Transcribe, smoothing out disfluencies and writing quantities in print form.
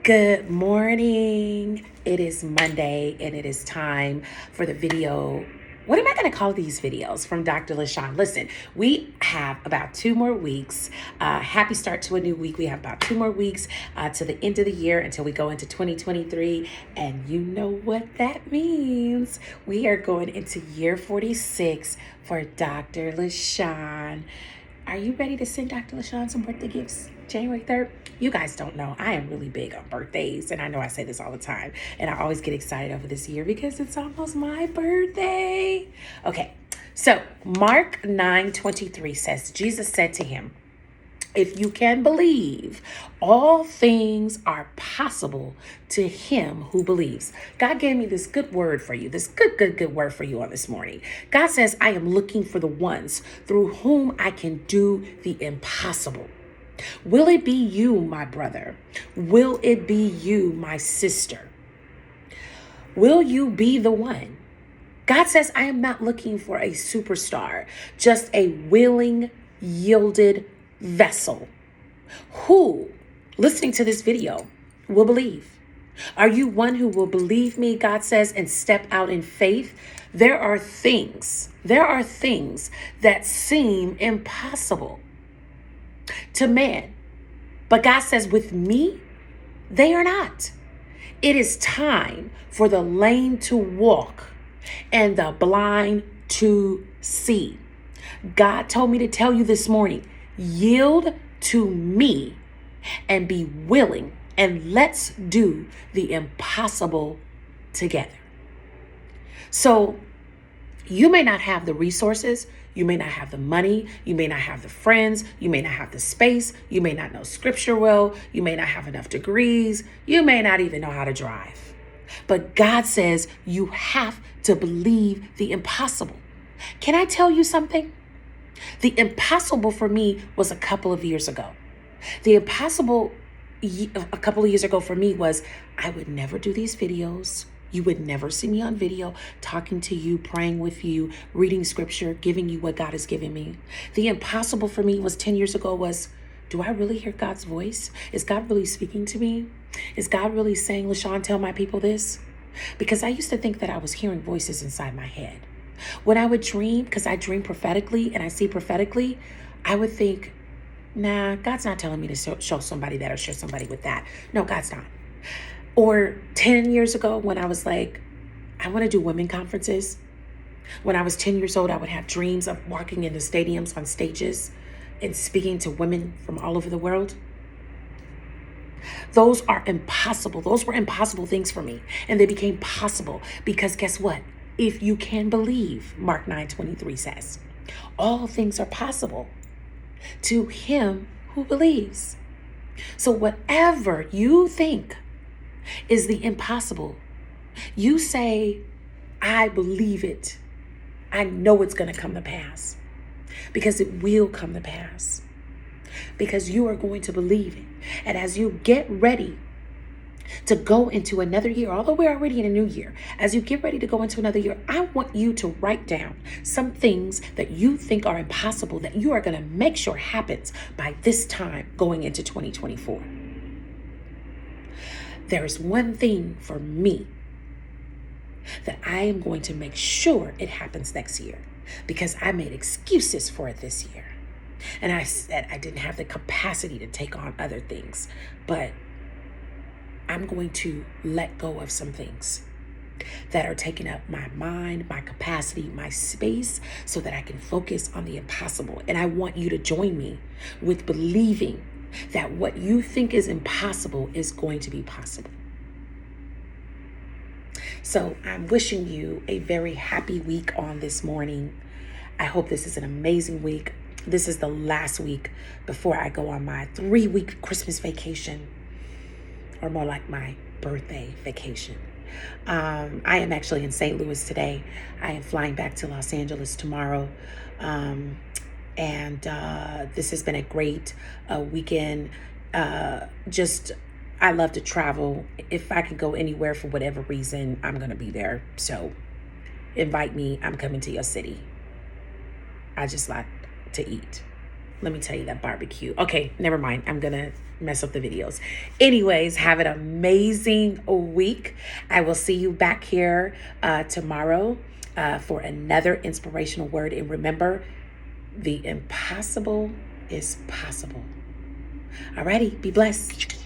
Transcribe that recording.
Good morning. It is Monday and it is time for the video. What am I going to call these videos from Dr. LaShawn? Listen, we have about 2 more weeks. Happy start to a new week. We have about 2 more weeks to the end of the year until we go into 2023. And you know what that means. We are going into year 46 for Dr. LaShawn. Are you ready to send Dr. LaShawn some birthday gifts January 3rd? You guys don't know. I am really big on birthdays, and I know I say this all the time, and I always get excited over this year because it's almost my birthday. Okay, so Mark 9:23 says, Jesus said to him, if you can believe, all things are possible to him who believes. God gave me this good word for you, this good word for you on this morning. God says, I am looking for the ones through whom I can do the impossible. Will it be you, my brother? Will it be you, my sister? Will you be the one? God says, I am not looking for a superstar, just a willing, yielded vessel who, listening to this video, will believe. Are you one who will believe me, God says, and step out in faith? There are things that seem impossible to man. But God says, with me, they are not. It is time for the lame to walk and the blind to see. God told me to tell you this morning, yield to me and be willing, and let's do the impossible together. So you may not have the resources, you may not have the money, you may not have the friends, you may not have the space, you may not know scripture well, you may not have enough degrees, you may not even know how to drive. But God says you have to believe the impossible. Can I tell you something? The impossible for me was a couple of years ago. The impossible a couple of years ago for me was I would never do these videos. You would never see me on video talking to you, praying with you, reading scripture, giving you what God has given me. The impossible for me was 10 years ago was, do I really hear God's voice? Is God really speaking to me? Is God really saying, LaShawn, tell my people this? Because I used to think that I was hearing voices inside my head. When I would dream, because I dream prophetically and I see prophetically, I would think, nah, God's not telling me to show somebody that or share somebody with that. No, God's not. Or 10 years ago when I was like, I want to do women conferences. When I was 10 years old, I would have dreams of walking into stadiums on stages and speaking to women from all over the world. Those are impossible. Those were impossible things for me. And they became possible because guess what? If you can believe, Mark 9:23 says, all things are possible to him who believes. So whatever you think is the impossible, you say, I believe it. I know it's going to come to pass because it will come to pass because you are going to believe it. And as you get ready to go into another year, although we're already in a new year, as you get ready to go into another year, I want you to write down some things that you think are impossible that you are going to make sure happens by this time going into 2024. There is one thing for me that I am going to make sure it happens next year because I made excuses for it this year. And I said I didn't have the capacity to take on other things, but I'm going to let go of some things that are taking up my mind, my capacity, my space, so that I can focus on the impossible. And I want you to join me with believing that what you think is impossible is going to be possible. So I'm wishing you a very happy week on this morning. I hope this is an amazing week. This is the last week before I go on my 3-week Christmas vacation, or more like my birthday vacation. I am actually in St. Louis today. I am flying back to Los Angeles tomorrow. And this has been a great weekend. I love to travel. If I can go anywhere for whatever reason, I'm going to be there. So invite me. I'm coming to your city. I just like to eat. Let me tell you that barbecue. Okay, never mind. I'm going to mess up the videos. Anyways, have an amazing week. I will see you back here tomorrow for another inspirational word. And remember, the impossible is possible. Alrighty, be blessed.